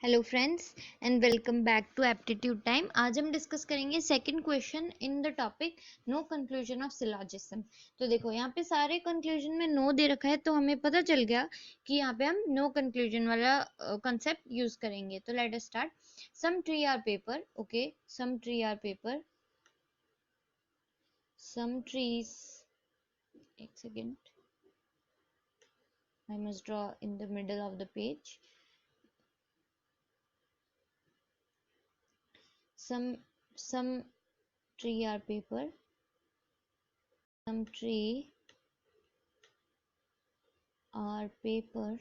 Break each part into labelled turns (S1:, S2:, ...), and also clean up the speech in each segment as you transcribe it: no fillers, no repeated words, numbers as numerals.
S1: Hello friends and welcome back to aptitude time. आज हम discuss करेंगे second question in the topic no conclusion of syllogism. तो देखो यहाँ पे सारे कंक्लूजन में नो दे रखा है, तो हमें पता चल गया कि यहाँ पे हम नो कंक्लूजन वाला कंसेप्ट यूज करेंगे। तो let us start. Some tree are paper, okay, some tree are paper, some trees, एक second, I must draw in the middle of the page. Some tree are paper, some tree are paper,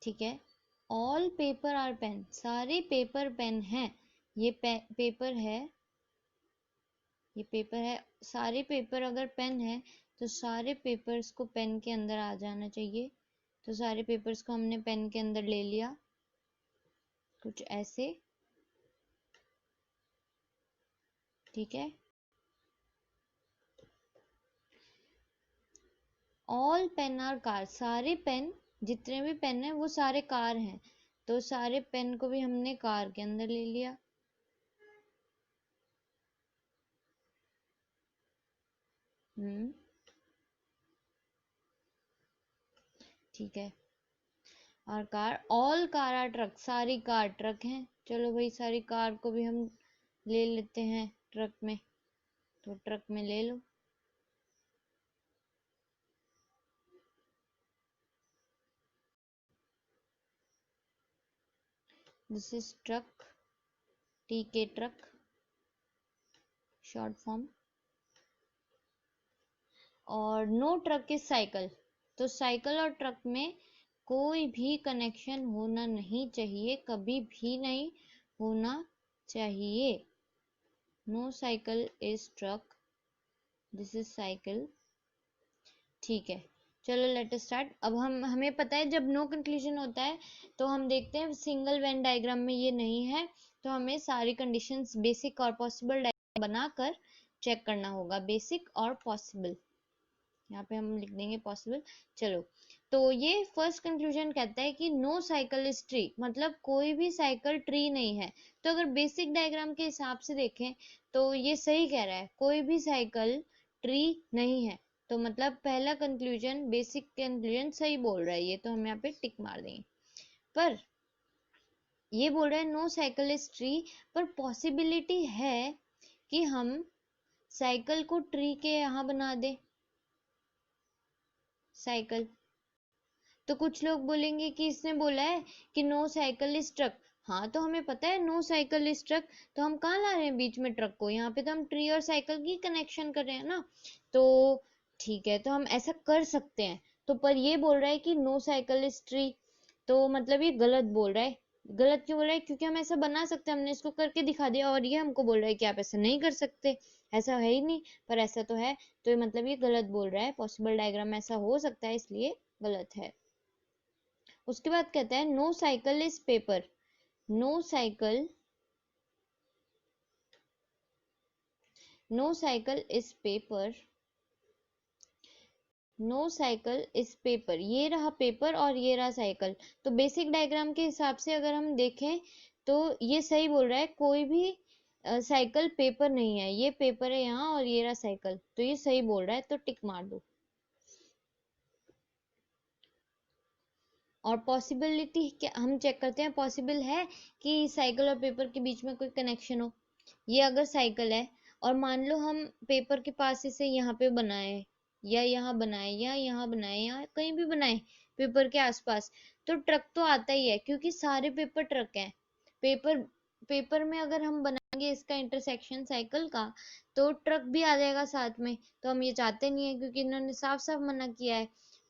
S1: ठीक है। All paper are pen, सारे paper pen हैं। ये paper है, ये paper है। सारे पेपर अगर पेन है तो सारे पेपर्स को पेन के अंदर आ जाना चाहिए। तो सारे पेपर्स को हमने पेन के अंदर ले लिया, कुछ ऐसे, ठीक है। ऑल पेन आर कार, सारे पेन, जितने भी पेन है वो सारे कार हैं। तो सारे पेन को भी हमने कार के अंदर ले लिया। ठीक है। और car, all car are truck, सारी कार ट्रक हैं। चलो भाई, सारी कार को भी हम ले लेते हैं ट्रक में, तो ट्रक में ले लो। दिस इज ट्रक, टी के ट्रक शॉर्ट फॉर्म। और नो ट्रक इज साइकिल, तो साइकिल और ट्रक में कोई भी कनेक्शन होना नहीं चाहिए, कभी भी नहीं होना चाहिए। No cycle is truck, this is cycle, ठीक है। चलो लेट अस स्टार्ट। अब हमें पता है जब नो कंक्लूजन होता है तो हम देखते हैं सिंगल वेन डायग्राम में ये नहीं है, तो हमें सारी कंडीशंस बेसिक और पॉसिबल डायग्राम बनाकर चेक करना होगा। बेसिक और पॉसिबल, यहाँ पे हम लिख देंगे पॉसिबल। चलो, तो ये फर्स्ट कंक्लूजन कहता है कि नो साइकिल इज ट्री, मतलब कोई भी साइकिल ट्री नहीं है। तो अगर बेसिक डायग्राम के हिसाब से देखें तो ये सही कह रहा है, कोई भी साइकिल ट्री नहीं है। तो मतलब पहला कंक्लूजन, बेसिक कंक्लूजन सही बोल रहा है ये, तो हम यहाँ पे टिक मार देंगे। पर ये बोल रहा है नो साइकिल इज ट्री, पर पॉसिबिलिटी है कि हम साइकिल को ट्री के यहाँ बना दे साइकिल। तो कुछ लोग बोलेंगे कि इसने बोला है कि नो साइकिल इज ट्रक। हाँ, तो हमें पता है नो साइकिल इज ट्रक, तो हम कहाँ ला रहे हैं बीच में ट्रक को? यहाँ पे तो हम ट्री और साइकिल की कनेक्शन कर रहे हैं ना। तो ठीक है, तो हम ऐसा कर सकते हैं। तो पर ये बोल रहा है कि नो साइकिल इज ट्री, तो मतलब ये गलत बोल रहा है। गलत क्यों बोल रहा है? क्योंकि हम ऐसा बना सकते हैं, हमने इसको करके दिखा दिया, और ये हमको बोल रहा है कि आप ऐसा नहीं कर सकते, ऐसा है ही नहीं। पर ऐसा तो है, तो ये मतलब ये गलत बोल रहा है। पॉसिबल डायग्राम में ऐसा हो सकता है, इसलिए गलत है। उसके बाद कहता है no cycle is paper, no cycle, no cycle is paper, no cycle is paper. ये रहा पेपर और ये रहा साइकिल। तो बेसिक डायग्राम के हिसाब से अगर हम देखें तो ये सही बोल रहा है, कोई भी साइकिल पेपर नहीं है। ये पेपर है यहाँ और ये रहा साइकिल, तो ये सही बोल रहा है, तो टिक मार दो। और पॉसिबिलिटी क्या हम चेक करते हैं, पॉसिबल है कि साइकिल और पेपर के बीच में कोई कनेक्शन हो। ये अगर साइकिल है और मान लो हम पेपर के पास इसे यहाँ पे बनाए, या यहाँ बनाए, या यहाँ बनाए, या कहीं भी बनाए पेपर के आसपास, तो ट्रक तो आता ही है, क्योंकि सारे पेपर ट्रक हैं। पेपर पेपर में अगर हम बनाएंगे इसका इंटरसेक्शन साइकिल का, तो ट्रक भी आ जाएगा साथ में। तो हम ये चाहते नहीं है, क्योंकि इन्होंने साफ साफ मना किया है।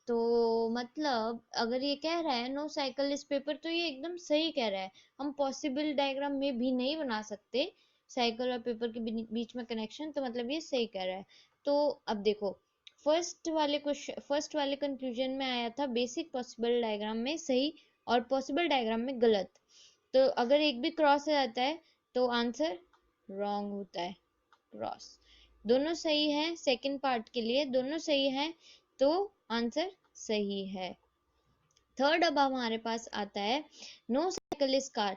S1: तो मतलब अगर ये कह रहा है नो साइकिल इज पेपर, तो ये एकदम सही कह रहा है। हम पॉसिबल डायग्राम में भी नहीं बना सकते साइकिल और पेपर के बीच में कनेक्शन, तो मतलब ये सही कह रहा है। तो अब देखो, फर्स्ट वाले कंक्लूजन में आया था बेसिक पॉसिबल डायग्राम में सही और पॉसिबल डायग्राम में गलत। तो अगर एक भी क्रॉस हो जाता है तो आंसर रॉन्ग होता है, क्रॉस। दोनों सही है, सेकंड पार्ट के लिए दोनों सही है, तो आंसर सही है। थर्ड अब हमारे पास आता है no cycle is car.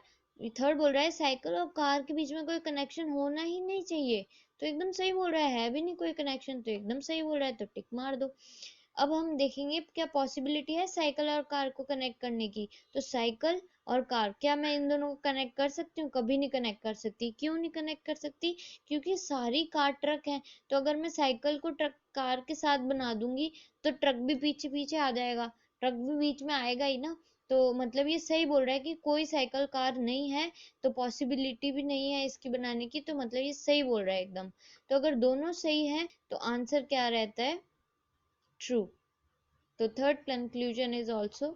S1: Third बोल रहा है साइकिल और कार के बीच में कोई कनेक्शन होना ही नहीं चाहिए, तो एकदम सही बोल रहा है भी नहीं कोई कनेक्शन, तो एकदम सही बोल रहा है, तो टिक मार दो। अब हम देखेंगे क्या पॉसिबिलिटी है साइकिल और कार को कनेक्ट करने की। तो साइकिल और कार, क्या मैं इन दोनों को कनेक्ट कर सकती हूँ? कभी नहीं कनेक्ट कर सकती। क्यों नहीं कनेक्ट कर सकती? क्योंकि सारी कार ट्रक है, तो अगर मैं साइकिल को ट्रक कार के साथ बना दूंगी तो ट्रक भी पीछे पीछे आ जाएगा, ट्रक भी बीच में आएगा ही ना। तो मतलब ये सही बोल रहा है कि कोई साइकिल कार नहीं है, तो पॉसिबिलिटी भी नहीं है इसकी बनाने की, तो मतलब ये सही बोल रहा है एकदम। तो अगर दोनों सही है तो आंसर क्या रहता है? ट्रू। तो third conclusion is also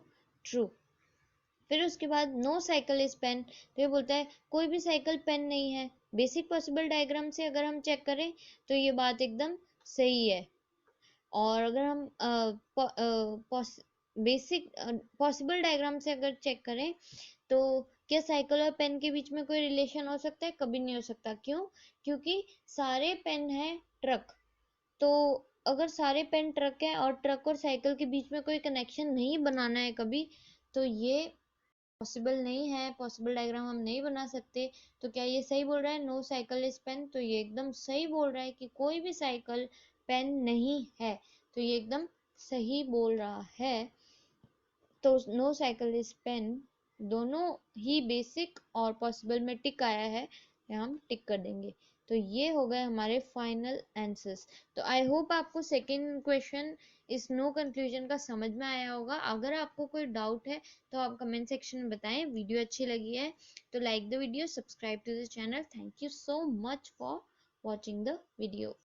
S1: true. फिर उसके बाद नो साइकिल इज पेन, तो ये बोलता है कोई भी साइकिल पेन नहीं है। बेसिक पॉसिबल डायग्राम से अगर हम चेक करें तो ये बात एकदम सही है। और अगर हम बेसिक पॉसिबल डायग्राम से अगर चेक करें तो क्या साइकिल और पेन के बीच में कोई रिलेशन हो सकता है? कभी नहीं हो सकता। क्यों? क्योंकि सारे पेन है ट्रक, तो अगर सारे पेन ट्रक है और ट्रक और साइकिल के बीच में कोई कनेक्शन नहीं बनाना है कभी, तो ये पॉसिबल नहीं है, पॉसिबल डायग्राम हम नहीं बना सकते। तो क्या ये सही बोल रहा है नो साइकिल इज पेन? तो ये एकदम सही बोल रहा है कि कोई भी साइकिल पेन नहीं है, तो ये एकदम सही बोल रहा है। तो नो साइकिल इज पेन दोनों ही बेसिक और पॉसिबल में टिक आया है, यहाँ हम टिक कर देंगे। तो ये हो गए हमारे फाइनल आंसर्स। तो आई होप आपको सेकंड क्वेश्चन इस नो कंक्लूजन का समझ में आया होगा। अगर आपको कोई डाउट है तो आप कमेंट सेक्शन में बताएं। वीडियो अच्छी लगी है तो like the video, subscribe to the channel. Thank you so much for watching the video.